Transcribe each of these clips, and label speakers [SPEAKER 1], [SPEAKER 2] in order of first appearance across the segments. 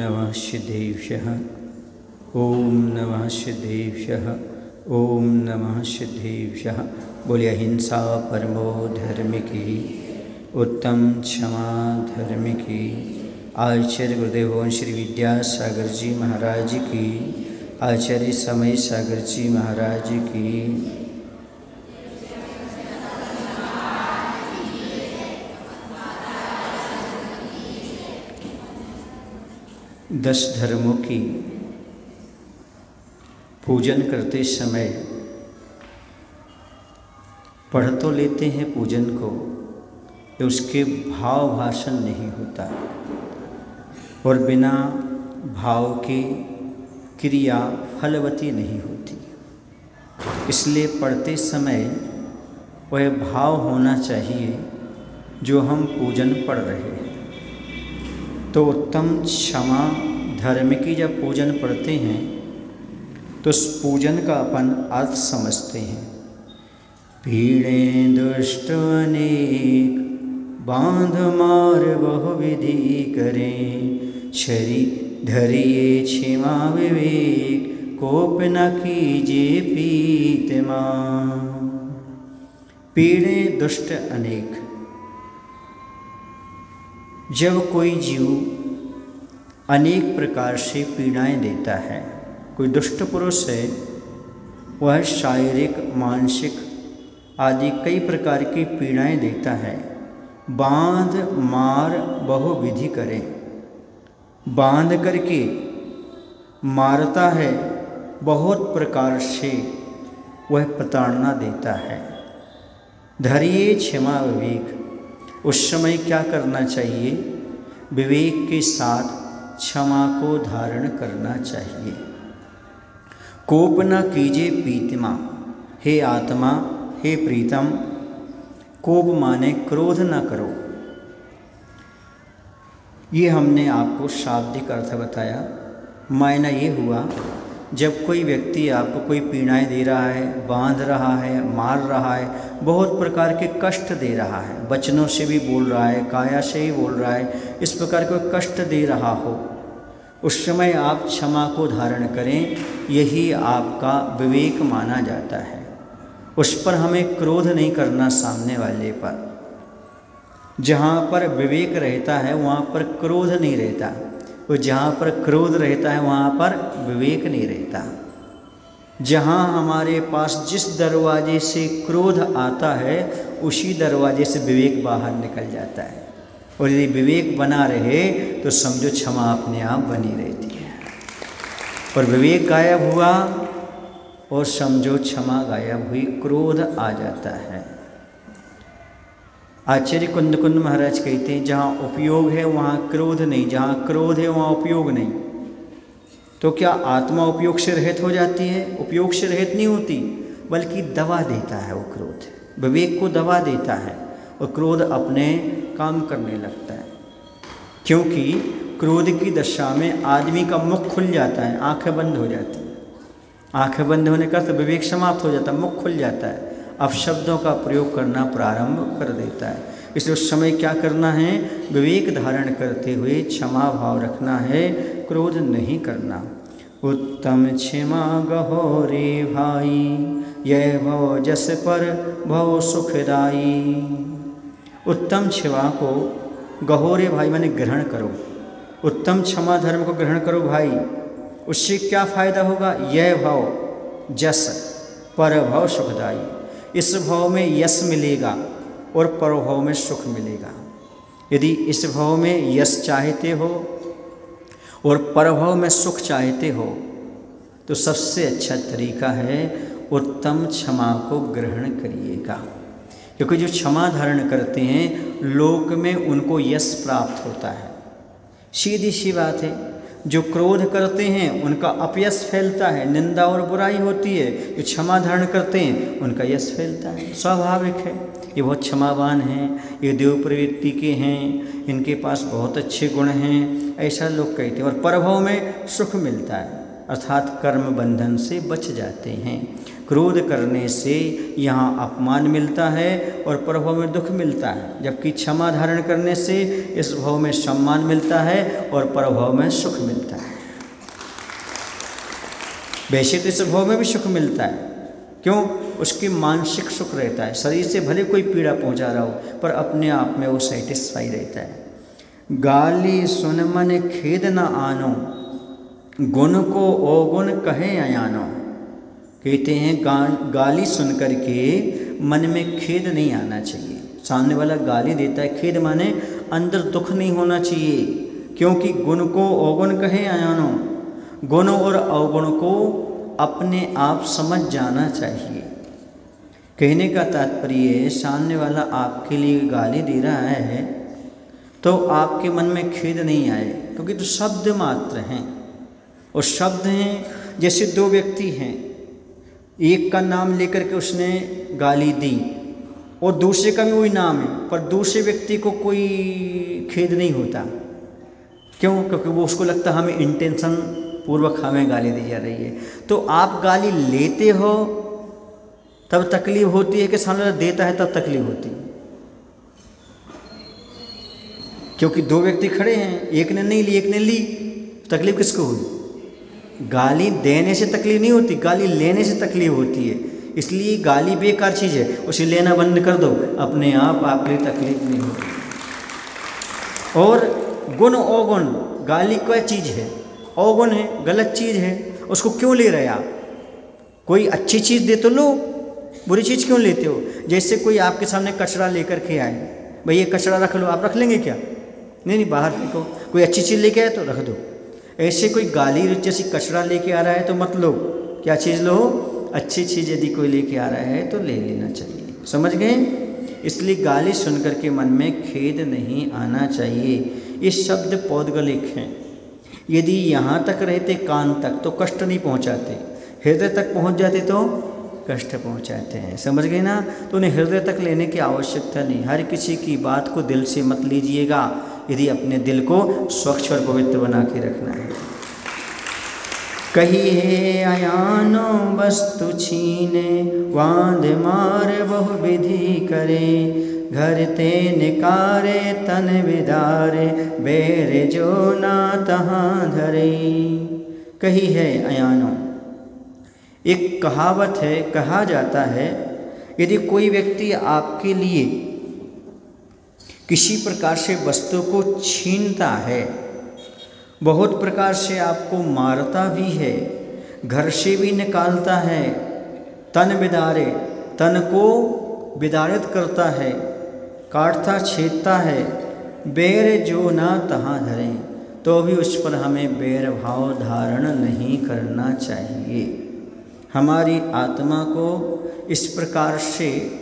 [SPEAKER 1] नमः सिद्धेभ्यः। ओम नमः सिद्धेभ्यः। ओम नमः सिद्धेभ्यः। बोलिए अहिंसा परमो धर्म की, उत्तम क्षमा धर्म की। आचार्य गुरुदेव भगवान श्री विद्यासागर जी महाराज की, आचार्य समय सागर जी महाराज की। 10 धर्मों की पूजन करते समय पढ़ तो लेते हैं पूजन को, उसके भाव भाषण नहीं होता और बिना भाव की क्रिया फलवती नहीं होती। इसलिए पढ़ते समय वह भाव होना चाहिए जो हम पूजन पढ़ रहे हैं। तो उत्तम क्षमा धर्म की जब पूजन पढ़ते हैं तो उस पूजन का अपन अर्थ समझते हैं। पीड़े दुष्ट अनेक, बांध मार बहुविधि करें, छरी धरिए क्षमा विवेक, कोप न कीजिए प्रीतमा। पीड़े दुष्ट अनेक, जब कोई जीव अनेक प्रकार से पीड़ाएं देता है, कोई दुष्ट पुरुष है, वह शारीरिक मानसिक आदि कई प्रकार की पीड़ाएं देता है। बांध मार बहुविधि करे, बांध करके मारता है, बहुत प्रकार से वह प्रताड़ना देता है। धरिए क्षमा विवेक, उस समय क्या करना चाहिए? विवेक के साथ क्षमा को धारण करना चाहिए। कोप न कीजिए प्रीतमा, हे आत्मा हे प्रीतम, कोप माने क्रोध न करो। ये हमने आपको शाब्दिक अर्थ बताया। मायना ये हुआ, जब कोई व्यक्ति आपको कोई पीड़ाएं दे रहा है, बांध रहा है, मार रहा है, बहुत प्रकार के कष्ट दे रहा है, वचनों से भी बोल रहा है, काया से ही बोल रहा है, इस प्रकार कोई कष्ट दे रहा हो, उस समय आप क्षमा को धारण करें। यही आपका विवेक माना जाता है। उस पर हमें क्रोध नहीं करना सामने वाले पर। जहाँ पर विवेक रहता है वहाँ पर क्रोध नहीं रहता, और जहाँ पर क्रोध रहता है वहाँ पर विवेक नहीं रहता। जहाँ हमारे पास जिस दरवाजे से क्रोध आता है उसी दरवाजे से विवेक बाहर निकल जाता है, और यदि विवेक बना रहे तो समझो क्षमा अपने आप बनी रहती है। और विवेक गायब हुआ और समझो क्षमा गायब हुई, क्रोध आ जाता है। आचार्य कुंद महाराज कहते हैं, जहाँ उपयोग है वहाँ क्रोध नहीं, जहाँ क्रोध है वहाँ उपयोग नहीं। तो क्या आत्मा उपयोग से रहित हो जाती है? उपयोग से रहित नहीं होती, बल्कि दबा देता है वो क्रोध, विवेक को दबा देता है और क्रोध अपने काम करने लगता है। क्योंकि क्रोध की दशा में आदमी का मुख खुल जाता है, आंखें बंद हो जाती हैं। आंखें बंद होने का तो विवेक समाप्त हो जाता है, मुख खुल जाता है, अब शब्दों का प्रयोग करना प्रारंभ कर देता है। इसलिए उस समय क्या करना है? विवेक धारण करते हुए क्षमा भाव रखना है, क्रोध नहीं करना। उत्तम क्षमा गहोरे भाई, यह भव जस पर भव सुखदाई। उत्तम क्षमा को गहोरे भाई माने ग्रहण करो, उत्तम क्षमा धर्म को ग्रहण करो भाई। उससे क्या फायदा होगा? यह भव जस पर भव सुखदाई, इस भव में यश मिलेगा और परभव में सुख मिलेगा। यदि इस भव में यश चाहते हो और परभव में सुख चाहते हो तो सबसे अच्छा तरीका है उत्तम क्षमा को ग्रहण करिएगा। क्योंकि जो क्षमा धारण करते हैं लोक में उनको यश प्राप्त होता है। सीधी सी बात है, जो क्रोध करते हैं उनका अपयश फैलता है, निंदा और बुराई होती है। जो क्षमा धारण करते हैं उनका यश फैलता है, स्वाभाविक है। ये बहुत क्षमावान हैं, ये देव प्रवृत्ति के हैं, इनके पास बहुत अच्छे गुण हैं, ऐसा लोग कहते हैं। और परभव में सुख मिलता है। अर्थात कर्म बंधन से बच जाते हैं। क्रोध करने से यहाँ अपमान मिलता है और परभव में दुख मिलता है, जबकि क्षमा धारण करने से इस भव में सम्मान मिलता है और परभव में सुख मिलता है। वैसे तो इस भव में भी सुख मिलता है, क्यों? उसकी मानसिक सुख रहता है, शरीर से भले कोई पीड़ा पहुंचा रहा हो पर अपने आप में वो सेटिस्फाई रहता है। गाली सुन मन खेद न आनो, गुण को अवगुण कहे अयानो। कहते हैं गाली सुन करके मन में खेद नहीं आना चाहिए। सामने वाला गाली देता है, खेद माने अंदर दुख नहीं होना चाहिए, क्योंकि गुण को अवगुण कहे अयानो, गुण और अवगुण को अपने आप समझ जाना चाहिए। कहने का तात्पर्य सामने वाला आपके लिए गाली दे रहा है तो आपके मन में खेद नहीं आए, क्योंकि तो शब्द मात्र हैं। और शब्द हैं जैसे दो व्यक्ति हैं, एक का नाम लेकर के उसने गाली दी और दूसरे का भी वही नाम है, पर दूसरे व्यक्ति को कोई खेद नहीं होता। क्यों? क्योंकि वो उसको लगता हमें इंटेंशन पूर्वक हमें गाली दी जा रही है। तो आप गाली लेते हो तब तकलीफ होती है कि सामने वाला देता है तब तकलीफ होती है, क्योंकि दो व्यक्ति खड़े हैं, एक ने नहीं ली एक ने ली, तकलीफ किसको हुई? गाली देने से तकलीफ नहीं होती, गाली लेने से तकलीफ होती है। इसलिए गाली बेकार चीज़ है, उसे लेना बंद कर दो, अपने आप आपके लिए तकलीफ नहीं होती। और गुण अवगुण, गाली क्या चीज़ है? अवगुण है, गलत चीज़ है, उसको क्यों ले रहे आप? कोई अच्छी चीज़ दे तो लो, बुरी चीज़ क्यों लेते हो? जैसे कोई आपके सामने कचरा लेकर के आए, भाई ये कचरा रख लो, आप रख लेंगे क्या? नहीं, बाहर फेंको। कोई अच्छी चीज़ लेके आए तो रख दो। ऐसे कोई गाली जैसी कचरा लेके आ रहा है तो मत लो, क्या चीज़ लो? अच्छी चीज़ यदि कोई लेके आ रहा है तो ले लेना चाहिए। समझ गए? इसलिए गाली सुनकर के मन में खेद नहीं आना चाहिए। ये शब्द पौद्गलिक हैं, यदि यहाँ तक रहते कान तक तो कष्ट नहीं पहुँचाते, हृदय तक पहुँच जाते तो कष्ट पहुँचाते हैं। समझ गए ना? तो उन्हें हृदय तक लेने की आवश्यकता नहीं। हर किसी की बात को दिल से मत लीजिएगा, यदि अपने दिल को स्वच्छ और पवित्र बना के रखना है। कहिए अयानो वस्तु छीने, वांध मार बहु विधि करे, घर ते निकारे तन विदारे, बेर जो ना तहाँ धरे। कही है अयानो, एक कहावत है, कहा जाता है यदि कोई व्यक्ति आपके लिए किसी प्रकार से वस्तु को छीनता है, बहुत प्रकार से आपको मारता भी है, घर से भी निकालता है, तन विदारे, तन को विदारित करता है, काटता छेदता है, बैर जो ना तहाँ धरें, तो भी उस पर हमें बैर भाव धारण नहीं करना चाहिए। हमारी आत्मा को इस प्रकार से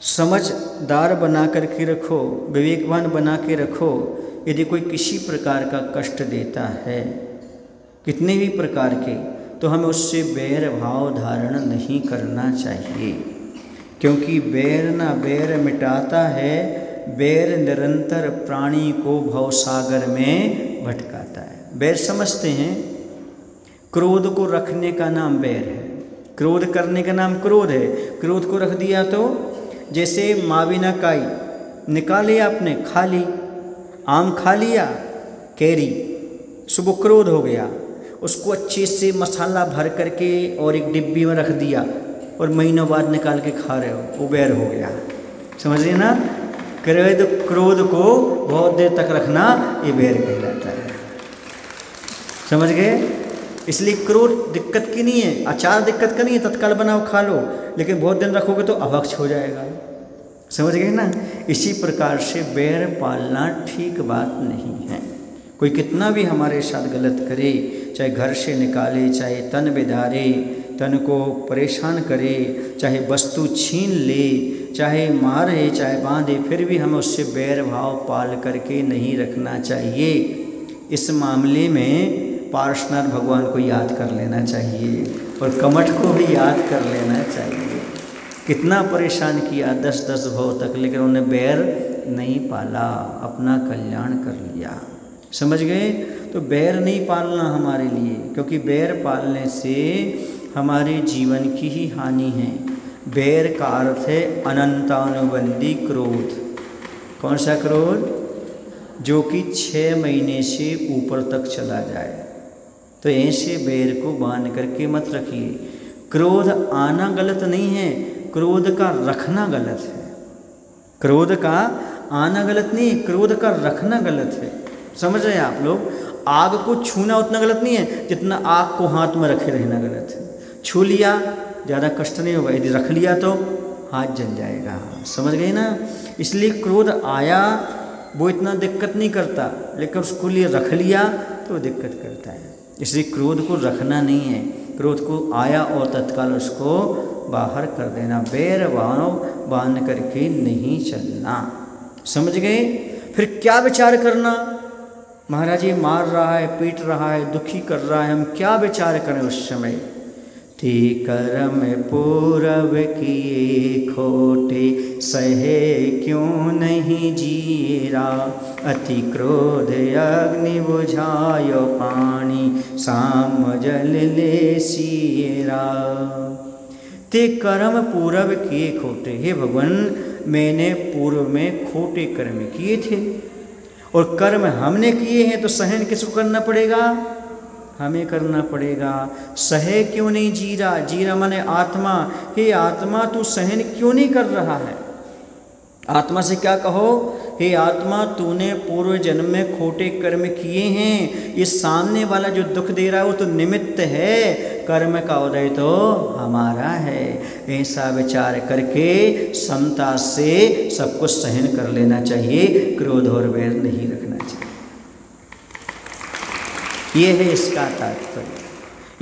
[SPEAKER 1] समझदार बना कर के रखो, विवेकवान बना के रखो। यदि कोई किसी प्रकार का कष्ट देता है, कितने भी प्रकार के, तो हमें उससे बैर भाव धारण नहीं करना चाहिए, क्योंकि बैर ना बैर मिटाता है, बैर निरंतर प्राणी को भवसागर में भटकाता है। बैर समझते हैं, क्रोध को रखने का नाम बैर है, क्रोध करने का नाम क्रोध है। क्रोध को रख दिया तो जैसे माविना काई निकाले आपने, खा ली, आम खा लिया, कैरी, सुबह क्रोध हो गया, उसको अच्छे से मसाला भर करके और एक डिब्बी में रख दिया और महीनों बाद निकाल के खा रहे हो, वो बैर हो गया। समझिए ना? क्रोध को बहुत देर तक रखना ये बैर कहलाता है। समझ गए? इसलिए क्रोध दिक्कत की नहीं है, अचार दिक्कत का नहीं है, तत्काल बनाओ खा लो, लेकिन बहुत दिन रखोगे तो अभक्ष हो जाएगा। समझ गए ना? इसी प्रकार से बैर पालना ठीक बात नहीं है। कोई कितना भी हमारे साथ गलत करे, चाहे घर से निकाले, चाहे तन बिधारे, तन को परेशान करे, चाहे वस्तु छीन ले, चाहे मारे, चाहे बांधे, फिर भी हमें उससे बैर भाव पाल करके नहीं रखना चाहिए। इस मामले में पार्श्वनाथ भगवान को याद कर लेना चाहिए और कमठ को भी याद कर लेना चाहिए। कितना परेशान किया 10-10 भव तक, लेकिन उन्होंने बैर नहीं पाला, अपना कल्याण कर लिया। समझ गए? तो बैर नहीं पालना हमारे लिए, क्योंकि बैर पालने से हमारे जीवन की ही हानि है। बैर का अर्थ है अनंतानुबंधी क्रोध। कौन सा क्रोध? जो कि 6 महीने से ऊपर तक चला जाए। तो ऐसे बैर को बांध करके मत रखिए। क्रोध आना गलत नहीं है, क्रोध का रखना गलत है। क्रोध का आना गलत नहीं है, क्रोध का रखना गलत है। समझ रहे हैं आप लोग? आग को छूना उतना गलत नहीं है जितना आग को हाथ में रखे रहना गलत है। छू लिया ज़्यादा कष्ट नहीं होगा, यदि रख लिया तो हाथ जल जाएगा। समझ गए ना? इसलिए क्रोध आया वो इतना दिक्कत नहीं करता, लेकिन उसको लिए रख लिया तो दिक्कत करता है। इसलिए क्रोध को रखना नहीं है, क्रोध को आया और तत्काल उसको बाहर कर देना। बैर भाव बांध करके नहीं चलना। समझ गए? फिर क्या विचार करना? महाराज ये मार रहा है, पीट रहा है, दुखी कर रहा है, हम क्या विचार करें उस समय? ते कर्म पूरब किए खोटे, सहे क्यों नहीं जीरा। अति क्रोध अग्नि बुझायो पानी, साम जल ले सीरा। ते कर्म पूरब किए खोटे। हे भगवान, मैंने पूर्व में खोटे कर्म किए थे और कर्म हमने किए हैं, तो सहन किसको करना पड़ेगा? हमें करना पड़ेगा। सहे क्यों नहीं जीरा? जीरा माने आत्मा। हे आत्मा, तू सहन क्यों नहीं कर रहा है? आत्मा से क्या कहो? हे आत्मा, तूने पूर्व जन्म में खोटे कर्म किए हैं। ये सामने वाला जो दुख दे रहा है वो तो निमित्त है, कर्म का उदय तो हमारा है। ऐसा विचार करके समता से सब कुछ सहन कर लेना चाहिए, क्रोध और वैर नहीं रखना चाहिए। ये है इसका तात्पर्य।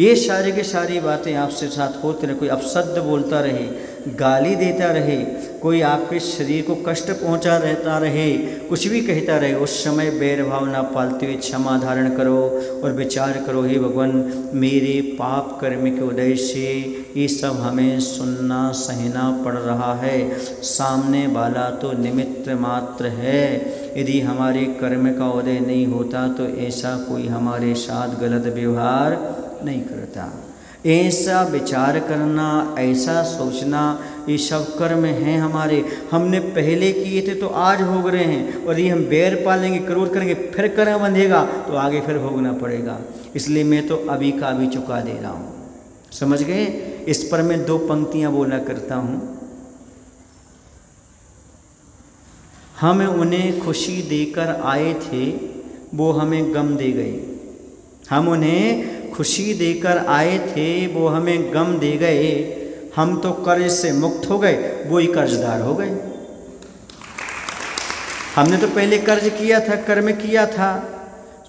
[SPEAKER 1] ये सारी की सारी बातें आपसे साथ होते रहे, कोई अपशब्द बोलता रहे, गाली देता रहे, कोई आपके शरीर को कष्ट पहुंचा रहता रहे, कुछ भी कहता रहे, उस समय बैर भाव ना पालते हुए क्षमा धारण करो और विचार करो, हे भगवान, मेरे पाप कर्म के उदय से ये सब हमें सुनना सहना पड़ रहा है। सामने वाला तो निमित्त मात्र है। यदि हमारे कर्म का उदय नहीं होता तो ऐसा कोई हमारे साथ गलत व्यवहार नहीं करता। ऐसा विचार करना, ऐसा सोचना, ये सब कर्म हैं हमारे, हमने पहले किए थे तो आज भोग रहे हैं, और ये हम बैर पालेंगे, क्रोध करेंगे, फिर कर्म बंधेगा तो आगे फिर भोगना पड़ेगा। इसलिए मैं तो अभी का अभी चुका दे रहा हूँ। समझ गए? इस पर मैं 2 पंक्तियाँ बोला करता हूँ। हम उन्हें खुशी देकर आए थे, वो हमें गम दे गए। हम उन्हें खुशी देकर आए थे, वो हमें गम दे गए। हम तो कर्ज से मुक्त हो गए, वो ही कर्जदार हो गए। हमने तो पहले कर्ज किया था, कर्म किया था,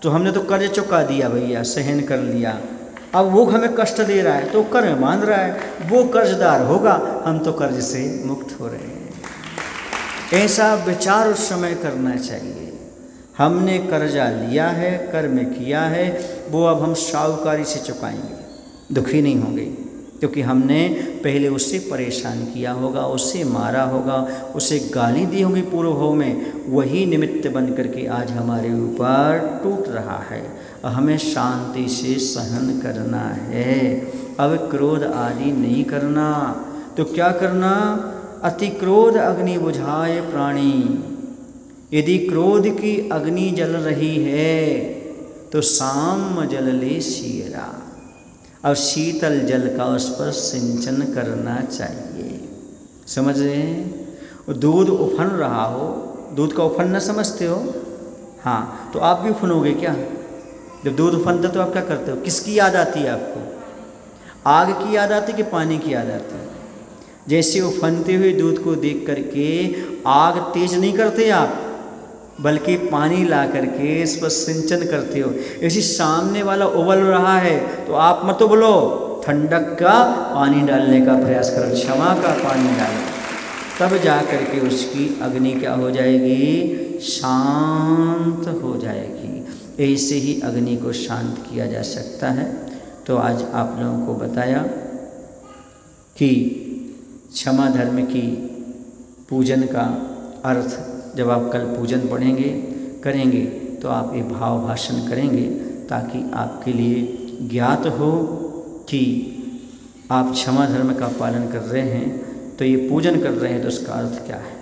[SPEAKER 1] तो हमने तो कर्ज चुका दिया भैया, सहन कर लिया। अब वो हमें कष्ट दे रहा है तो कर्म बांध रहा है, वो कर्जदार होगा, हम तो कर्ज से मुक्त हो रहे हैं। ऐसा विचार उस समय करना चाहिए। हमने कर्जा लिया है, कर्म किया है, वो अब हम साहूकारी से चुकाएंगे, दुखी नहीं होंगे, क्योंकि हमने पहले उससे परेशान किया होगा, उससे मारा होगा, उसे गाली दी होगी पूर्व भाव में, वही निमित्त बन करके आज हमारे ऊपर टूट रहा है। हमें शांति से सहन करना है। अब क्रोध आदि नहीं करना। तो क्या करना? अति क्रोध अग्नि बुझाए प्राणी। यदि क्रोध की अग्नि जल रही है तो साम जल ले शीरा। अब शीतल जल का उस पर सिंचन करना चाहिए। समझ रहे हैं? दूध उफन रहा हो, दूध का उफनना समझते हो? हाँ, तो आप भी उफनोगे क्या? जब दूध उफनता तो आप क्या करते हो? किसकी याद आती है आपको? आग की याद आती है कि पानी की याद आती है? जैसे उफनते हुए दूध को देख करके आग तेज नहीं करते आप, बल्कि पानी ला करके इस पर सिंचन करते हो। इसी सामने वाला उबल रहा है तो आप मत उबलो, ठंडक का पानी डालने का प्रयास करो, क्षमा का पानी डालो, तब जा करके उसकी अग्नि क्या हो जाएगी? शांत हो जाएगी। ऐसे ही अग्नि को शांत किया जा सकता है। तो आज आप लोगों को बताया कि क्षमा धर्म की पूजन का अर्थ जब आप कल पूजन पढ़ेंगे करेंगे तो आप ये भाव भाषण करेंगे ताकि आपके लिए ज्ञात हो कि आप क्षमा धर्म का पालन कर रहे हैं, तो ये पूजन कर रहे हैं तो उसका अर्थ क्या है।